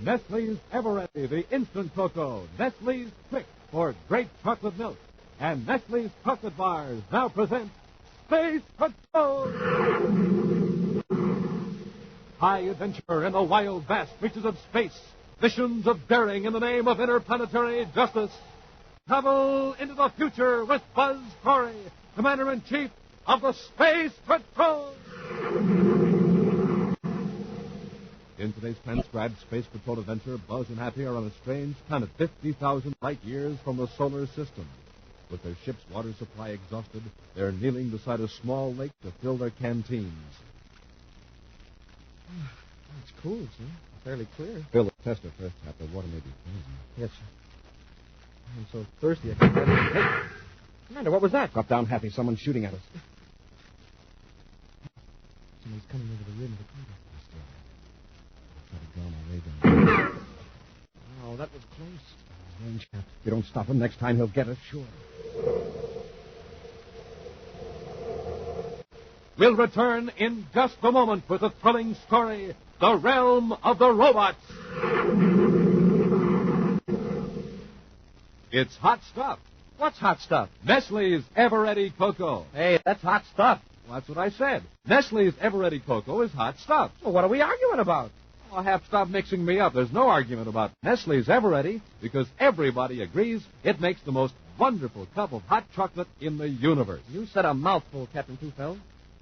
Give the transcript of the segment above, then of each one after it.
Nestle's Eveready, the instant cocoa. Nestle's Quick for great chocolate milk. And Nestle's chocolate bars now present Space Patrol! High adventure in the wild, vast reaches of space. Missions of daring in the name of interplanetary justice. Travel into the future with Buzz Corey, Commander-in-Chief of the Space Patrol! In today's transcribed Space Patrol adventure, Buzz and Happy are on a strange planet 50,000 light years from the solar system. With their ship's water supply exhausted, they're kneeling beside a small lake to fill their canteens. It's cool, sir. Fairly clear. Fill the tester first, Hap. The water may be frozen. Yes, sir. I'm so thirsty I can't... Hey! Commander, what was that? Drop down, Happy. Someone's shooting at us. Somebody's coming over the rim of the crater. I'll try to draw my ray gun. Oh, that was close. Range, Hap. If you don't stop him, next time he'll get us, sure. We'll return in just a moment with a thrilling story, The Realm of the Robots. It's hot stuff. What's hot stuff? Nestle's Eveready Cocoa. Hey, that's hot stuff. Well, that's what I said. Nestle's Eveready Cocoa is hot stuff. Well, what are we arguing about? Oh, Hap, stop mixing me up. There's no argument about Nestle's Eveready because everybody agrees it makes the most wonderful cup of hot chocolate in the universe. You said a mouthful, Captain Tufeld.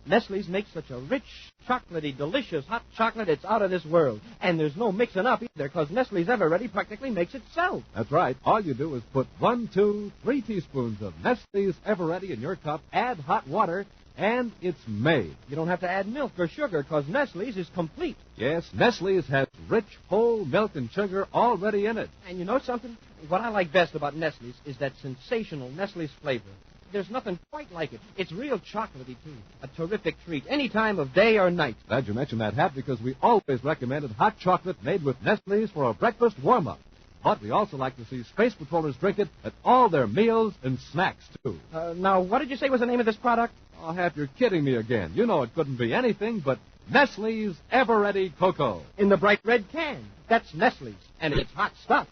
Nestle's makes such a rich, chocolatey, delicious hot chocolate it's out of this world. And there's no mixing up either, because Nestle's Eveready practically makes itself. That's right. All you do is put 1, 2, 3 teaspoons of Nestle's Eveready in your cup, add hot water, and it's made. You don't have to add milk or sugar, because Nestle's is complete. Yes, Nestle's has rich, whole milk and sugar already in it. And you know something? What I like best about Nestle's is that sensational Nestle's flavor. There's nothing quite like it. It's real chocolatey, too. A terrific treat, any time of day or night. Glad you mentioned that, Hap, because we always recommended hot chocolate made with Nestle's for a breakfast warm-up. But we also like to see Space Patrollers drink it at all their meals and snacks, too. Now, what did you say was the name of this product? Oh, Hap, you're kidding me again. You know it couldn't be anything but Nestle's Eveready Cocoa. In the bright red can. That's Nestle's, and it's hot stuff.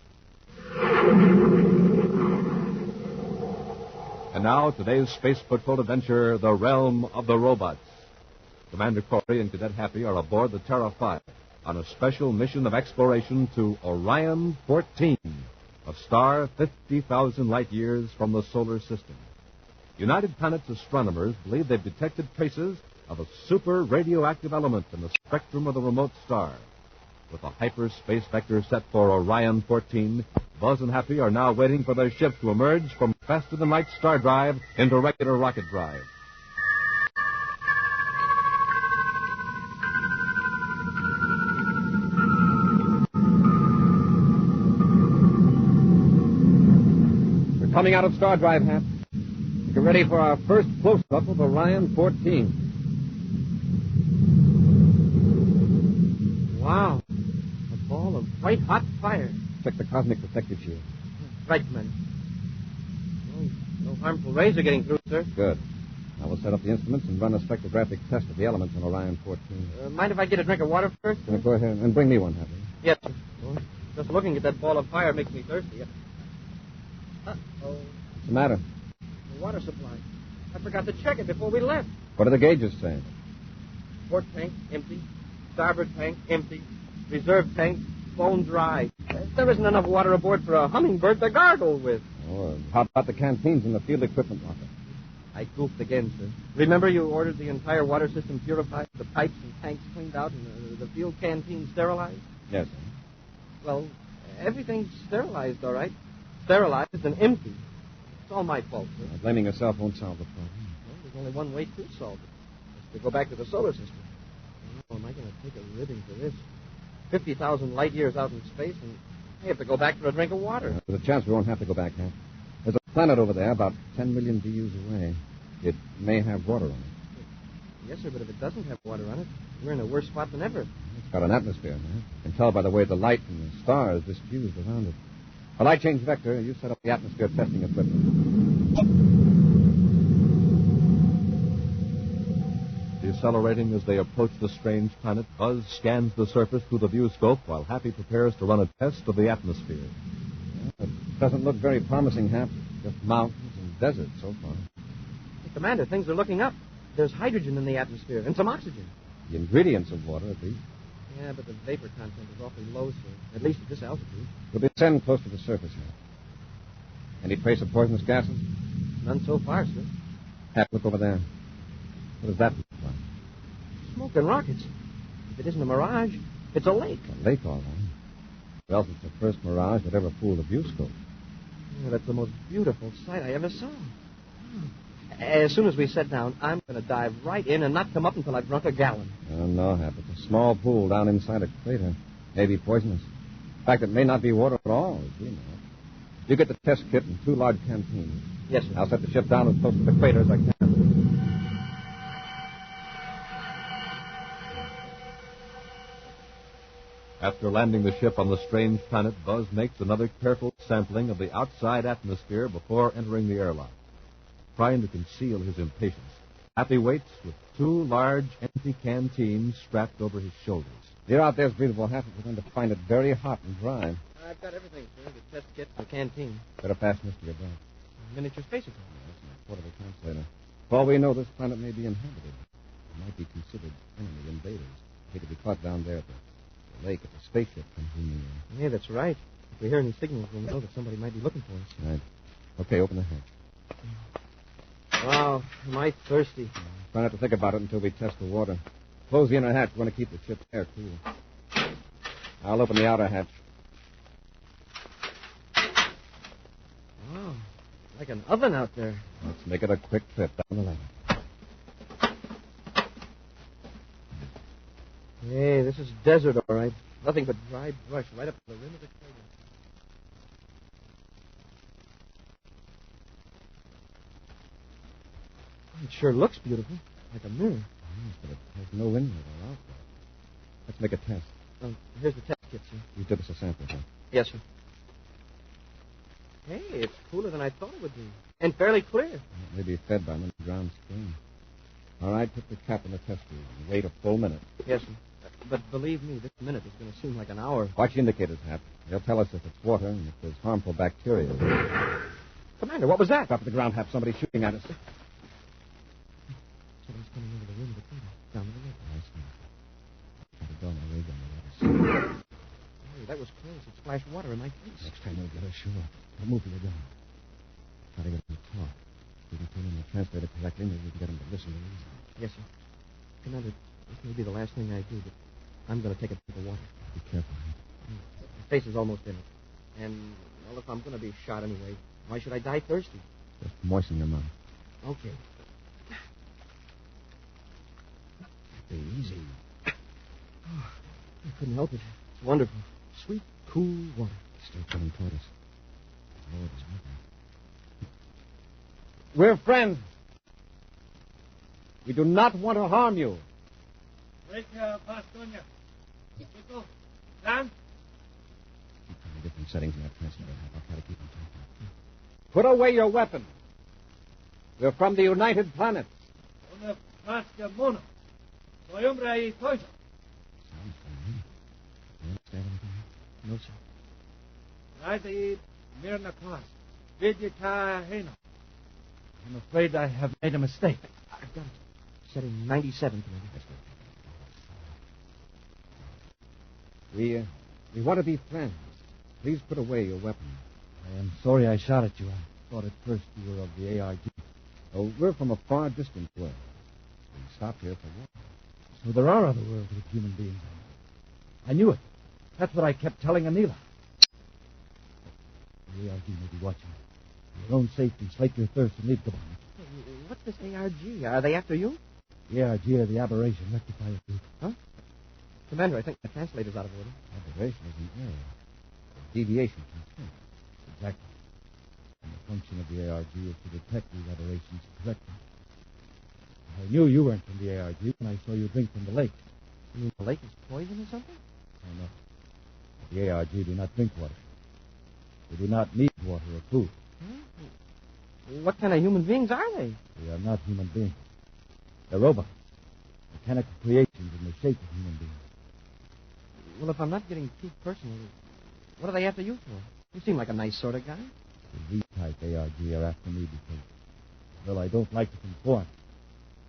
And now, today's Space Patrol adventure, The Realm of the Robots. Commander Corey and Cadet Happy are aboard the Terra 5 on a special mission of exploration to Orion 14, a star 50,000 light years from the solar system. United Planets astronomers believe they've detected traces of a super radioactive element in the spectrum of the remote star. With a hyperspace vector set for Orion 14, Buzz and Happy are now waiting for their ship to emerge from faster-than-light star drive into regular rocket drive. We're coming out of star drive, Hap. Get ready for our first close-up of Orion 14. Wow. A ball of white-hot fire. Check the cosmic protective shield. Right, man. No harmful rays are getting through, sir. Good. Now we'll set up the instruments and run a spectrographic test of the elements on Orion 14. Mind if I get a drink of water first? Go ahead and bring me one, Happy. Yes, sir. Well, just looking at that ball of fire makes me thirsty. Uh-oh. What's the matter? The water supply. I forgot to check it before we left. What do the gauges say? Port tank, empty. Starboard tank, empty. Reserve tank, bone dry. There isn't enough water aboard for a hummingbird to gargle with. Oh, how about the canteens in the field equipment locker? I goofed again, sir. Remember you ordered the entire water system purified, the pipes and tanks cleaned out, and the field canteen sterilized? Yes, sir. Well, everything's sterilized, all right. Sterilized and empty. It's all my fault, sir. Blaming yourself won't solve the problem. Well, there's only one way to solve it. It's to go back to the solar system. Oh, am I going to take a ribbing for this? 50,000 light years out in space, and I have to go back for a drink of water. There's a chance we won't have to go back, Hap. There's a planet over there about 10 million DUs away. It may have water on it. Yes, sir, but if it doesn't have water on it, we're in a worse spot than ever. It's got an atmosphere, man. You can tell by the way the light from the stars diffused around it. A light change vector, you set up the atmosphere testing equipment. Decelerating as they approach the strange planet, Buzz scans the surface through the viewscope while Happy prepares to run a test of the atmosphere. It doesn't look very promising, Hap. Just mountains and desert so far. Hey, Commander, things are looking up. There's hydrogen in the atmosphere and some oxygen. The ingredients of water, at least. Yeah, but the vapor content is awfully low, sir. At least at this altitude. We'll descend close to the surface here. Any trace of poisonous gases? None so far, sir. Hap, look over there. What does that look like? Smoke and rockets. If it isn't a mirage, it's a lake. A lake, all right. Or else it's the first mirage that ever fooled a viewscope. Yeah, that's the most beautiful sight I ever saw. As soon as we sit down, I'm going to dive right in and not come up until I've drunk a gallon. Oh, no, Hap. It's a small pool down inside a crater. Maybe poisonous. In fact, it may not be water at all, as we know. You get the test kit and 2 large canteens. Yes, sir. I'll set the ship down as close to the crater as I can. After landing the ship on the strange planet, Buzz makes another careful sampling of the outside atmosphere before entering the airlock. Trying to conceal his impatience, Happy waits with 2 large empty canteens strapped over his shoulders. You're out there's breathable, Hap. We're going to find it very hot and dry. I've got everything, sir. The test kit, the canteen. Better fasten this to your belt. Miniature space equipment. That's an portable translator. For all we know, this planet may be inhabited. It might be considered enemy invaders. They could be caught down there at the lake if a spaceship comes in the air. Yeah, that's right. If we hear any signals, we'll know that somebody might be looking for us. Right. Okay, open the hatch. Wow, am I thirsty. Try not to think about it until we test the water. Close the inner hatch. We want to keep the ship's air cool. I'll open the outer hatch. Wow, like an oven out there. Let's make it a quick trip down the ladder. Hey, this is desert, all right. Nothing but dry brush right up to the rim of the crater. It sure looks beautiful, like a mirror. Yes, but it has no inlet or outlet. Let's make a test. Here's the test kit, sir. You took us a sample, huh? Yes, sir. Hey, it's cooler than I thought it would be. And fairly clear. It may be fed by an underground spring. All right, put the cap in the test tube and wait a full minute. Yes, sir. But believe me, this minute is going to seem like an hour. Watch the indicators, Hap. They'll tell us if it's water and if there's harmful bacteria. Commander, what was that? Drop to the ground, Hap. Somebody's shooting at us. Somebody's coming over the rim of the crater, down to the lake. I see. Try to go my rig on the other side. Hey, that was close. It splashed water in my face. Next time we'll get ashore. Don't move till you're done. Try to get him to talk. If we can turn in the translator correctly, maybe we can get him to listen to reason. Yes, sir. Commander, this may be the last thing I do, but I'm going to take a drink of water. Be careful, Hap. My face is almost in it. And, well, if I'm going to be shot anyway, why should I die thirsty? Just moisten your mouth. Okay. Be easy. Oh, I couldn't help it. It's wonderful. Sweet, cool water. Still coming toward us. Oh, it is moving. We're friends. We do not want to harm you. Pastonia. People, land. Keep trying different settings in that translator. I'll try to keep them talking. Put away your weapon. We're from the United Planets. Una pasca mono. Soy hombre y toisa. Sounds familiar. You understand anything? No, sir. Raidi Mirna Klas. Vidya Hena. I'm afraid I have made a mistake. I've got it. Setting 97, Commander. We want to be friends. Please put away your weapon. I am sorry I shot at you. I thought at first you were of the ARG. Oh, we're from a far distant world. We stopped here for war. So there are other worlds with human beings. I knew it. That's what I kept telling Anila. The ARG may be watching. For your own safety, slake your thirst and leave Gabon. What's this ARG? Are they after you? The ARG are the aberration rectifier group. Huh? Commander, I think the translator's out of order. Aberration is an error. Deviation from truth. Exactly. And the function of the ARG is to detect these aberrations and correct them. I knew you weren't from the ARG when I saw you drink from the lake. You mean the lake is poison or something? Oh, no. The ARG do not drink water. They do not need water or food. Huh? What kind of human beings are they? They are not human beings. They're robots. mechanical creations in the shape of human beings. Well, if I'm not getting too personal, what do they after you for? You seem like a nice sort of guy. The Z-type ARG are after me because, well, I don't like to conform.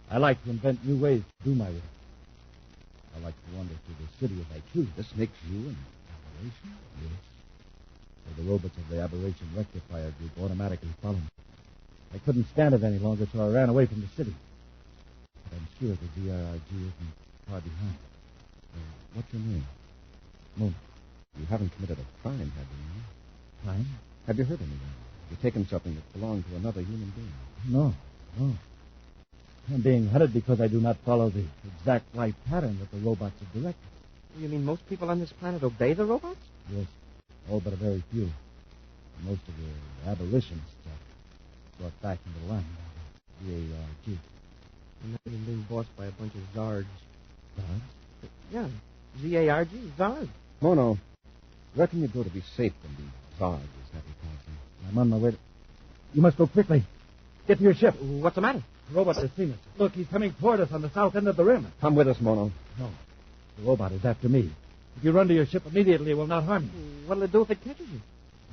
I like to invent new ways to do my work. I like to wander through the city as I choose. This makes you an aberration? Yes. So the robots of the aberration rectifier group automatically follow me. I couldn't stand it any longer, so I ran away from the city. But I'm sure the ZRRG isn't far behind. What's your name? Mona. You haven't committed a crime, have you? Crime? Have you hurt anyone? You've taken something that belonged to another human being. No. I'm being hunted because I do not follow the exact right pattern that the robots have directed. You mean most people on this planet obey the robots? Yes, all but a very few. Most of the abolitionists are brought back into line by the ARG. And now you're being bossed by a bunch of Zards. Zards? Yeah, Z-A-R-G, Zards. Mono, where can you go to be safe from the Zards, Happy Thompson? I'm on my way to... You must go quickly. Get to your ship. What's the matter? The robot has seen us. Look, he's coming toward us on the south end of the rim. Come with us, Mono. No, the robot is after me. If you run to your ship immediately, it will not harm you. What'll it do if it catches you?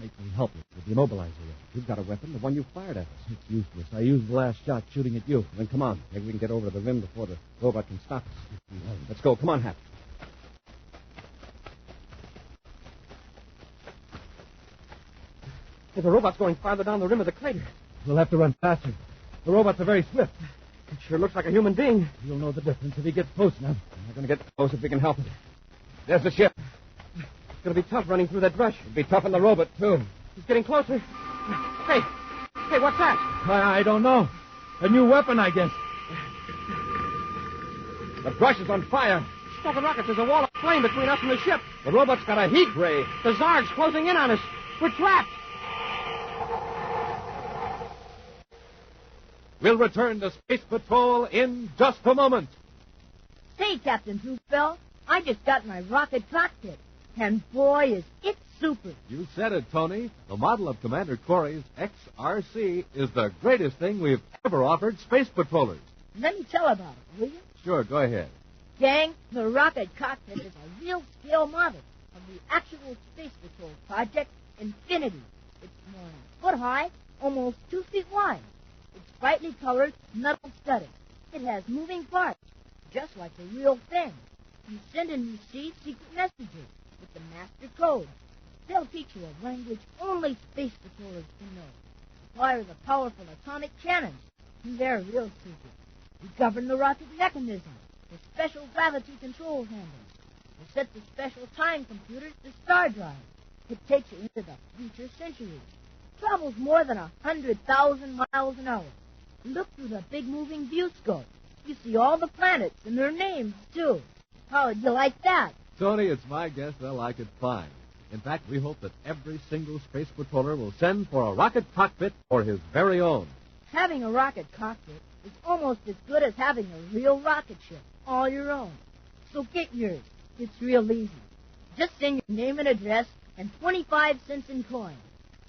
Make me helpless with the immobilizer. You've got a weapon, the one you fired at us. It's useless. I used the last shot shooting at you. Then come on. Maybe we can get over to the rim before the robot can stop us. Let's go. Come on, Hap. Hey, the robot's going farther down the rim of the crater. We'll have to run faster. The robots are very swift. It sure looks like a human being. You'll know the difference if he gets close enough. We're going to get close if we can help it. There's the ship. It's going to be tough running through that brush. It'll be tough on the robot, too. He's getting closer. Hey, what's that? I don't know. A new weapon, I guess. The brush is on fire. Smoking rockets, there's a wall of flame between us and the ship. The robot's got a heat ray. The Zard's closing in on us. We're trapped. We'll return to Space Patrol in just a moment. Say, Captain Truthbell, I just got my rocket cockpit. And boy, is it super. You said it, Tony. The model of Commander Corey's XRC is the greatest thing we've ever offered space patrollers. Let me tell about it, will you? Sure, go ahead. Gang, the rocket cockpit is a real scale model of the actual Space Patrol project, Infinity. It's more than a foot high, almost 2 feet wide. It's brightly colored, metal studded. It has moving parts, just like the real thing. You send and receive secret messages with the master code. They'll teach you a language only space patrollers can know. Fire the powerful atomic cannons. They're real secret. We govern the rocket mechanism, the special gravity control handles. We set the special time computers to star drive. It takes you into the future century. Travels more than 100,000 miles an hour. Look through the big moving view scope. You see all the planets and their names, too. How'd you like that? Tony, it's my guess they'll like it fine. In fact, we hope that every single space patroller will send for a rocket cockpit for his very own. Having a rocket cockpit is almost as good as having a real rocket ship, all your own. So get yours. It's real easy. Just send your name and address and 25 cents in coin.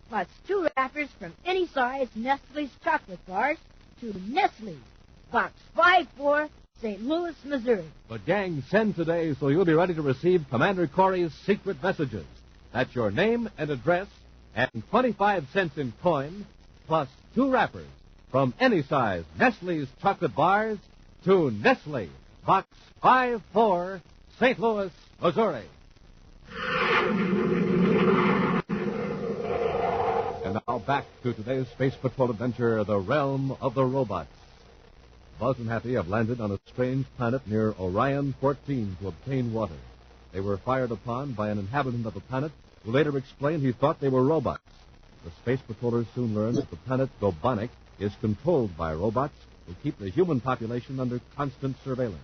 Plus 2 wrappers from any size Nestle's chocolate bars to Nestle. Box 54, St. Louis, Missouri. But, gang, send today so you'll be ready to receive Commander Corey's secret messages. That's your name and address and 25 cents in coin, plus 2 wrappers from any size Nestle's chocolate bars to Nestle, Box 54, St. Louis, Missouri. And now back to today's Space Patrol adventure, The Realm of the Robots. Buzz and Happy have landed on a strange planet near Orion 14 to obtain water. They were fired upon by an inhabitant of the planet who later explained he thought they were robots. The space patrollers soon learned that the planet Dobonic is controlled by robots who keep the human population under constant surveillance.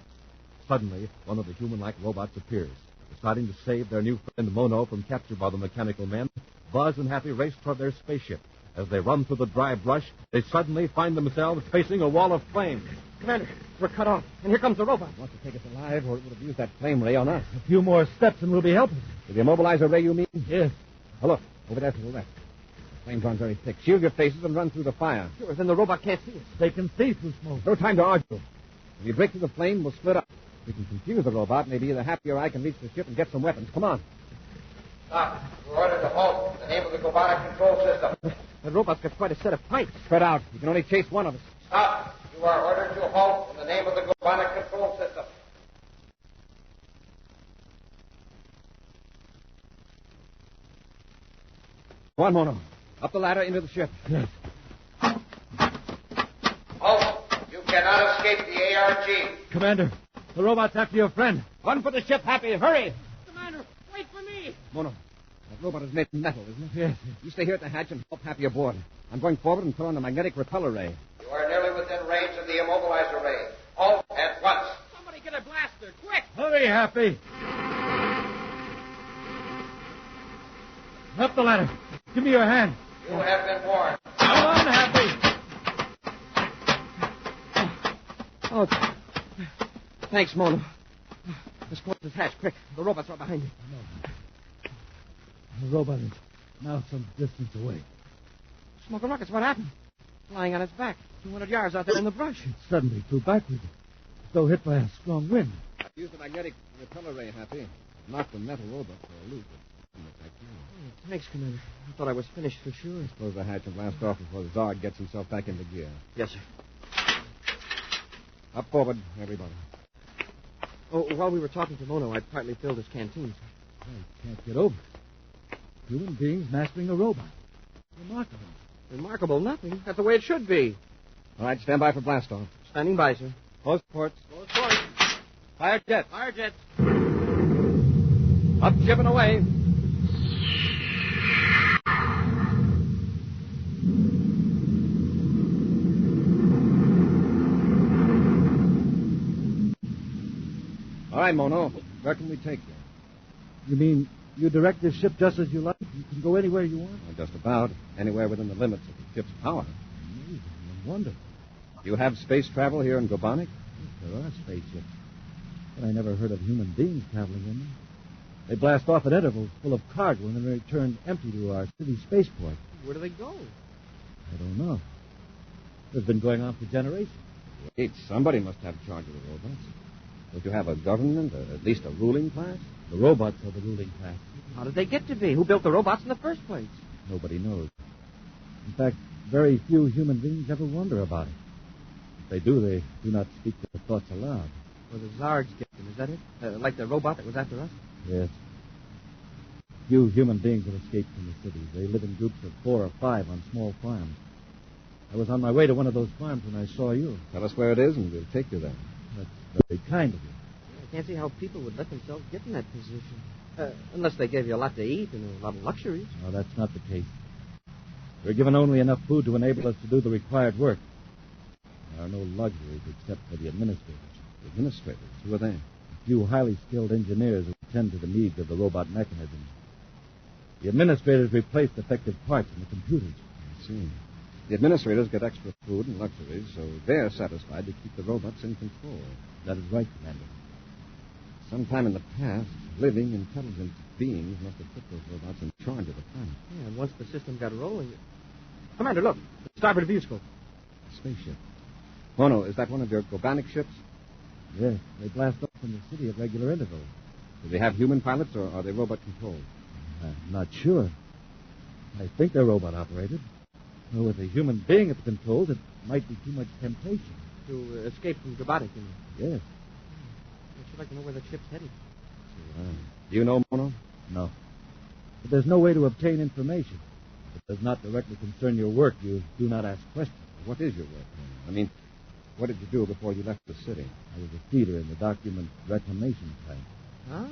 Suddenly, one of the human-like robots appears. Deciding to save their new friend Mono from capture by the mechanical men, Buzz and Happy race toward their spaceship. As they run through the dry brush, they suddenly find themselves facing a wall of flame. Commander, we're cut off, and here comes the robot. Wants to take us alive, or it would have used that flame ray on us. A few more steps and we'll be helpless. With the immobilizer ray, you mean? Yes. Oh, look, over there to the left. The flame's on very thick. Shield your faces and run through the fire. Sure, then the robot can't see us. They can see through smoke. No time to argue. When you break through the flame, we'll split up. We can confuse the robot. Maybe either Happy or I can reach the ship and get some weapons. Come on. Stop. We're ordered to halt. The name of the Gobonic control system. The robot's got quite a set of pipes. Spread out. You can only chase one of us. Stop. You are ordered to halt in the name of the Gobonic control system. Go on, Mono. Up the ladder into the ship. Yes. Halt. You cannot escape the ARG. Commander, the robot's after your friend. Run for the ship, Happy. Hurry. Commander, wait for me. Mono, that robot is made of metal, isn't it? Yes. You stay here at the hatch and help Happy aboard. I'm going forward and put on the magnetic repel array. You are nearly within range of the immobilizer ray. Halt at once. Somebody get a blaster, quick. Hurry, Happy. Up the ladder. Give me your hand. You have been warned. Come on, Happy. Oh, thanks, Mono. Let's close this hatch, quick. The robot's right behind you. The robot is now some distance away. Smoker Rockets, what happened? Lying on its back, 200 yards out there in the brush. It suddenly flew backward, as though hit by a strong wind. Use the magnetic repel array, Happy. Knock the metal robot for a loop. Thanks, Commander. I thought I was finished for sure. Close the hatch and blast off before the Zarg gets himself back into gear. Yes, sir. Up forward, everybody. Oh, while we were talking to Mono, I partly filled his canteen. I can't get over it. Human beings mastering a robot. Remarkable. Remarkable nothing. That's the way it should be. All right, stand by for blast off. Standing by, sir. Close ports. Close ports. Fire jets. Fire jets. Up ship and away. All right, Mono. Where can we take you? You mean you direct this ship just as you like? You can go anywhere you want? Well, just about. Anywhere within the limits of the ship's power. Amazing and wonderful. You have space travel here in Gobonic? There are spaceships. But I never heard of human beings traveling in them. They blast off at intervals full of cargo and then return empty to our city spaceport. Where do they go? I don't know. It's been going on for generations. Wait, somebody must have charge of the robots. Don't you have a government, or at least a ruling class? The robots are the ruling class. How did they get to be? Who built the robots in the first place? Nobody knows. In fact, very few human beings ever wonder about it. If they do not speak their thoughts aloud. Well, the Zargs get them, is that it? Like the robot that was after us? Yes. Few human beings have escaped from the cities. They live in groups of 4 or 5 on small farms. I was on my way to one of those farms when I saw you. Tell us where it is, and we'll take you there. That's very kind of you. I can't see how people would let themselves get in that position. Unless they gave you a lot to eat and a lot of luxuries. No, that's not the case. We're given only enough food to enable us to do the required work. There are no luxuries except for the administrators. The administrators? Who are they? A few highly skilled engineers who attend to the needs of the robot mechanism. The administrators replace defective parts in the computers. I see. The administrators get extra food and luxuries, so they're satisfied to keep the robots in control. That is right, Commander. Sometime in the past, living, intelligent beings must have put those robots in charge of the planet. Yeah, and once the system got rolling... Commander, look. Starboard viewscope. A spaceship. Mono, is that one of your Gobanic ships? Yes, they blast off from the city at regular intervals. Do they have human pilots, or are they robot-controlled? I'm not sure. I think they're robot-operated. Though with a human being at the controls, it might be too much temptation. To escape from Gobonic, you know. Yes. I should like to know where the ship's headed. Do you know, Mono? No. But there's no way to obtain information. If it does not directly concern your work, you do not ask questions. What is your work, Mono? I mean, what did you do before you left the city? I was a feeder in the document reclamation plant. Huh?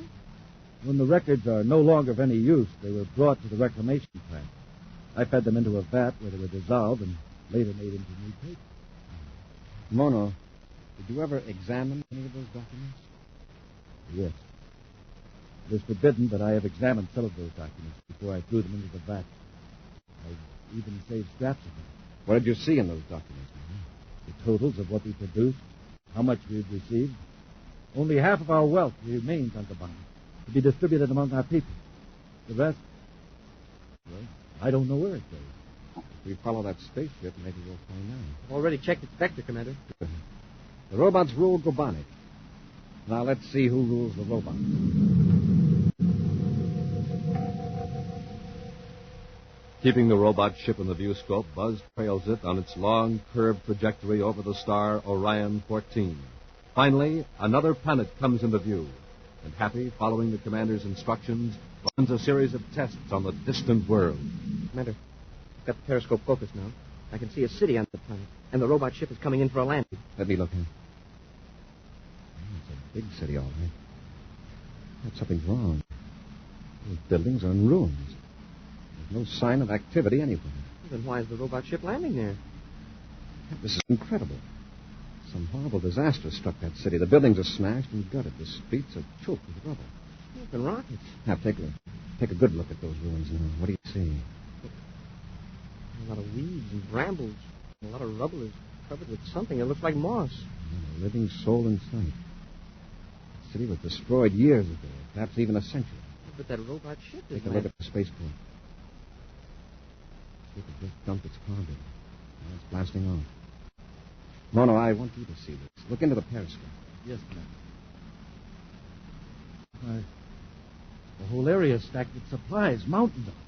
When the records are no longer of any use, they were brought to the reclamation plant. I fed them into a vat where they were dissolved and later made into new paper. Mono, did you ever examine any of those documents? Yes. It is forbidden, but I have examined some of those documents before I threw them into the vat. I've even saved scraps of them. What did you see in those documents, Mono? The totals of what we produced, how much we had received. Only half of our wealth remains on the bond to be distributed among our people. The rest, well, I don't know where it goes. If we follow that spaceship, maybe we'll find out. I've already checked its vector, Commander. The robots rule Gobonic. Now let's see who rules the robot. Keeping the robot ship in the viewscope, Buzz trails it on its long, curved trajectory over the star Orion 14. Finally, another planet comes into view, and Happy, following the commander's instructions, runs a series of tests on the distant world. Commander, I've got the periscope focused now. I can see a city on the planet, and the robot ship is coming in for a landing. Let me look in. It's a big city, all right. But something's wrong. Those buildings are in ruins. There's no sign of activity anywhere. Then why is the robot ship landing there? This is incredible. Some horrible disaster struck that city. The buildings are smashed and gutted. The streets are choked with rubble. Smoke and rockets. Now, take a good look at those ruins now. What do you see? A lot of weeds and brambles. A lot of rubble is covered with something that looks like moss. Not a living soul in sight. The city was destroyed years ago, perhaps even a century. But that robot ship is... Take a look at the spaceport. See if it just dumped its cargo. Now it's blasting off. Mono, I want you to see this. Look into the periscope. Yes, Commander. The whole area is stacked with supplies, mountains of them.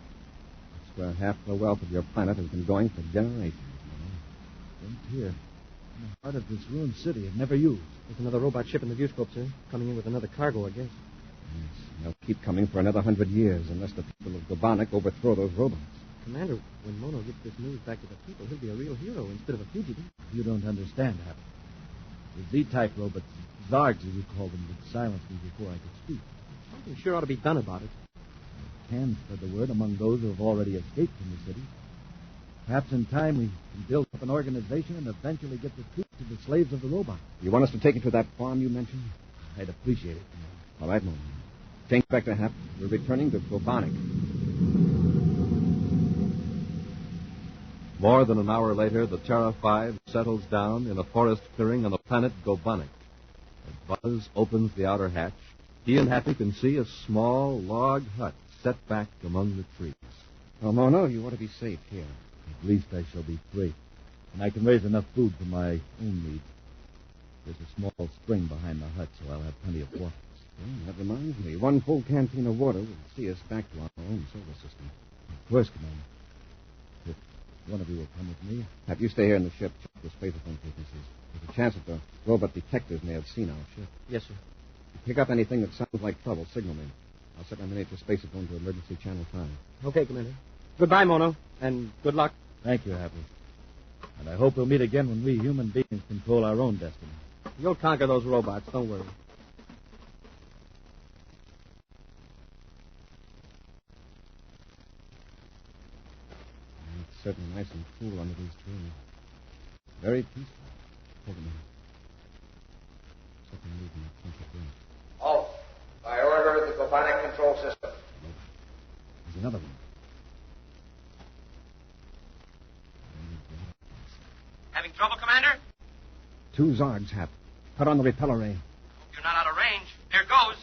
That's where half the wealth of your planet has been going for generations. Dumped here, in the heart of this ruined city, and never used. There's another robot ship in the viewscope, sir. Coming in with another cargo, I guess. Yes, they'll keep coming for another 100 years unless the people of Gobanic overthrow those robots. Commander, when Mono gets this news back to the people, he'll be a real hero instead of a fugitive. You don't understand, Happy. The Z-type robots, Zargs as you call them, would silence me before I could speak. Something sure ought to be done about it. I can spread the word among those who have already escaped from the city. Perhaps in time we can build up an organization and eventually get the truth to the slaves of the robot. You want us to take you to that farm you mentioned? I'd appreciate it, Commander. All right, Mono. Change back to Hap. We're returning to Gobanic. More than an hour later, the Terra 5 settles down in a forest clearing on the planet Gobanic. As Buzz opens the outer hatch, he and Happy can see a small log hut set back among the trees. Oh, Mono, you ought to be safe here. At least I shall be free. And I can raise enough food for my own needs. There's a small spring behind the hut, so I'll have plenty of water. Well, that reminds me. One full canteen of water will see us back to our own solar system. Of course, Commander. If one of you will come with me. Hap, you stay here in the ship. Check the spacephone frequencies. There's a chance that the robot detectors may have seen our ship. Yes, sir. If you pick up anything that sounds like trouble, signal me. I'll set my miniature spacephone to emergency channel 5. Okay, Commander. Goodbye, Mono, and good luck. Thank you, Happy. And I hope we'll meet again when we human beings control our own destiny. You'll conquer those robots, don't worry. It's certainly nice and cool under these trees. Very peaceful. Hold a minute. Something moving up front of the bridge. Halt. By order of the Gobanic control system. There's another one. Having trouble, Commander? 2 Zargs, Hap. Cut on the repeller ray. Hope you're not out of range. Here goes.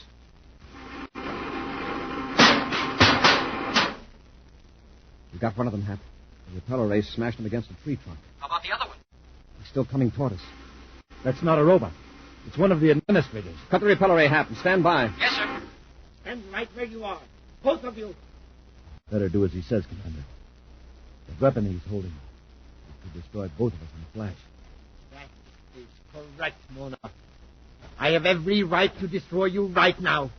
We got one of them, Hap. The repeller ray smashed him against a tree trunk. How about the other one? He's still coming toward us. That's not a robot. It's one of the administrators. Cut the repeller ray, Hap, and stand by. Yes, sir. Stand right where you are. Both of you. Better do as he says, Commander. The weapon he's holding could destroy both of us in a flash. That is correct, Mona. I have every right to destroy you right now.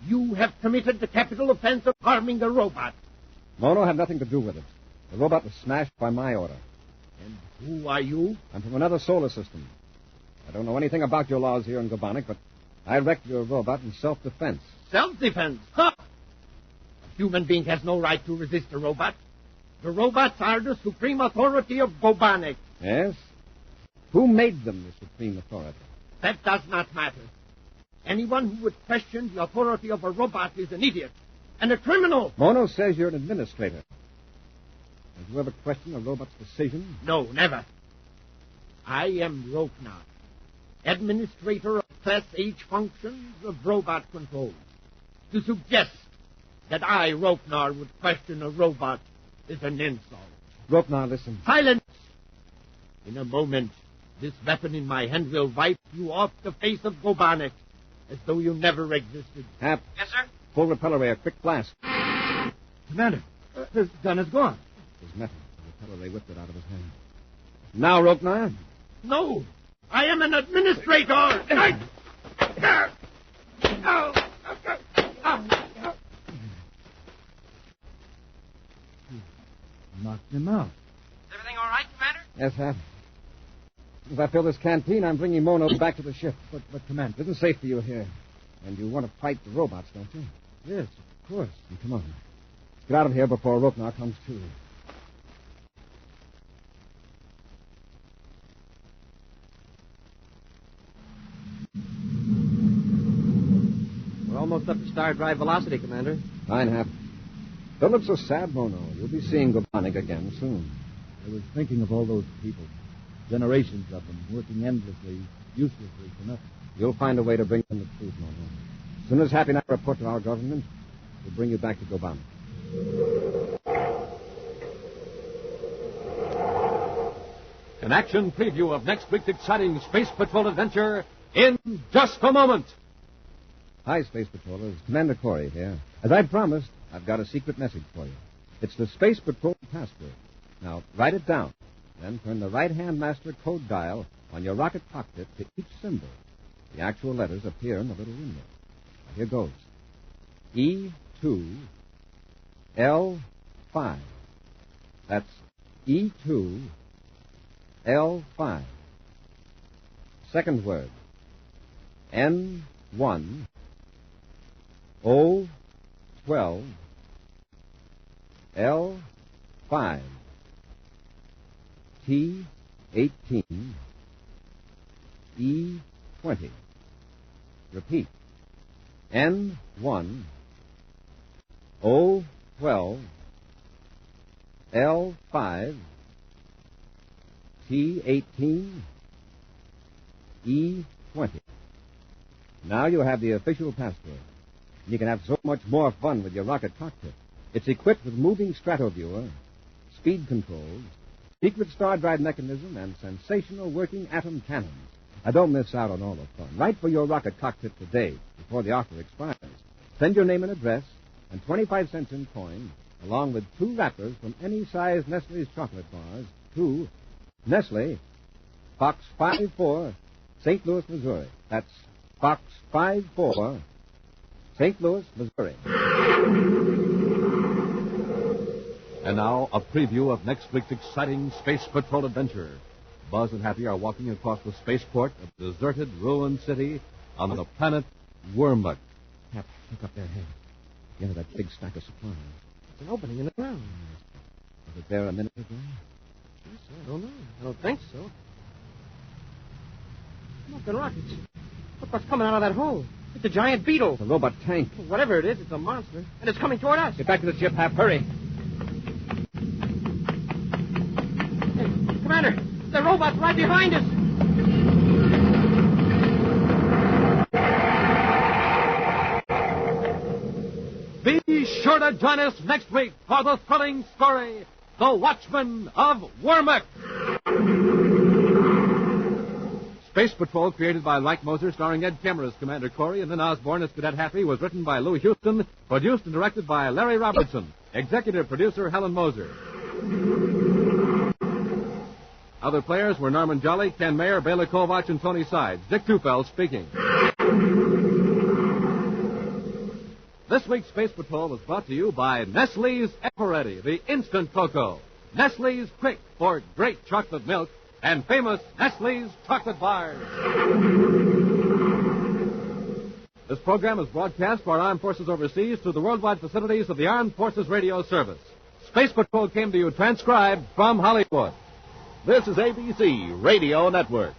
You have committed the capital offense of harming the robot. Mono had nothing to do with it. The robot was smashed by my order. And who are you? I'm from another solar system. I don't know anything about your laws here in Gobanic, but I wrecked your robot in self-defense. Self-defense. Ha! A human being has no right to resist a robot. The robots are the supreme authority of Gobanic. Yes? Who made them the supreme authority? That does not matter. Anyone who would question the authority of a robot is an idiot and a criminal. Mono says you're an administrator. Have you ever questioned a robot's decision? No, never. I am Roknar, administrator of Class H functions of robot control. To suggest that I, Roknar, would question a robot is an insult. Roknar, listen. Silence! In a moment, this weapon in my hand will wipe you off the face of Gobanic. as though you never existed. Hap, Yes, sir? full repeller ray, a quick blast. Commander, his gun is gone. His metal. The repeller ray whipped it out of his hand. Now, Rokenar. No, I am an administrator. Knocked him out. Is everything all right, Commander? Yes, Hap. If I fill this canteen, I'm bringing Mono back to the ship. But Commander. It isn't safe for you here. And you want to fight the robots, don't you? Yes, of course. Then come on. Get out of here before Rokenar comes to. We're almost up to star drive velocity, Commander. Fine, Hap. Don't look so sad, Mono. You'll be seeing Gobanik again soon. I was thinking of all those people. Generations of them, working endlessly, uselessly for nothing. You'll find a way to bring them the truth, Mono. As soon as Happy and I report to our government, we'll bring you back to Gobanik. An action preview of next week's exciting Space Patrol adventure in just a moment. Hi, Space Patrollers. Commander Corey here. As I promised, I've got a secret message for you. It's the Space Patrol password. Now, write it down. Then turn the right-hand master code dial on your rocket cockpit to each symbol. The actual letters appear in the little window. Now, here goes. E2, L5. That's E2, L5. Second word. N1, O12, L5, T18, E20. Repeat. N1, O12, L5, T18, E20. Now you have the official password. You can have so much more fun with your rocket cockpit. It's equipped with moving stratoviewer, speed controls, secret star drive mechanism, and sensational working atom cannons. Now, don't miss out on all the fun. Write for your rocket cockpit today, before the offer expires. Send your name and address, and 25 cents in coin, along with 2 wrappers from any size Nestle's chocolate bars, to Nestle, Box 54, St. Louis, Missouri. That's Box 54, St. Louis, Missouri. And now, a preview of next week's exciting Space Patrol adventure. Buzz and Happy are walking across the spaceport of the deserted, ruined city on the planet Wormuk. Hap, look up there, Hank. The end of that big stack of supplies. It's an opening in the ground. Was it there a minute ago? Yes, I don't know. I don't think so. Smoking rockets. Look what's coming out of that hole. It's a giant beetle. It's a robot tank. Whatever it is, it's a monster. And it's coming toward us. Get back to the ship, Hap. Hurry. Hey, Commander, the robot's right behind us. Be sure to join us next week for the thrilling story, The Watchman of Wormuk. Space Patrol, created by Mike Moser, starring Ed Kemmer as Commander Corey and Lynn Osborne as Cadet Happy, was written by Lou Houston, produced and directed by Larry Robertson, executive producer Helen Moser. Other players were Norman Jolly, Ken Mayer, Bela Kovac, and Tony Sides. Dick Tufeld speaking. This week's Space Patrol was brought to you by Nestle's Eveready, the instant cocoa. Nestle's Quick for great chocolate milk, and famous Nestle's chocolate bars. This program is broadcast for our armed forces overseas through the worldwide facilities of the Armed Forces Radio Service. Space Patrol came to you transcribed from Hollywood. This is ABC Radio Network.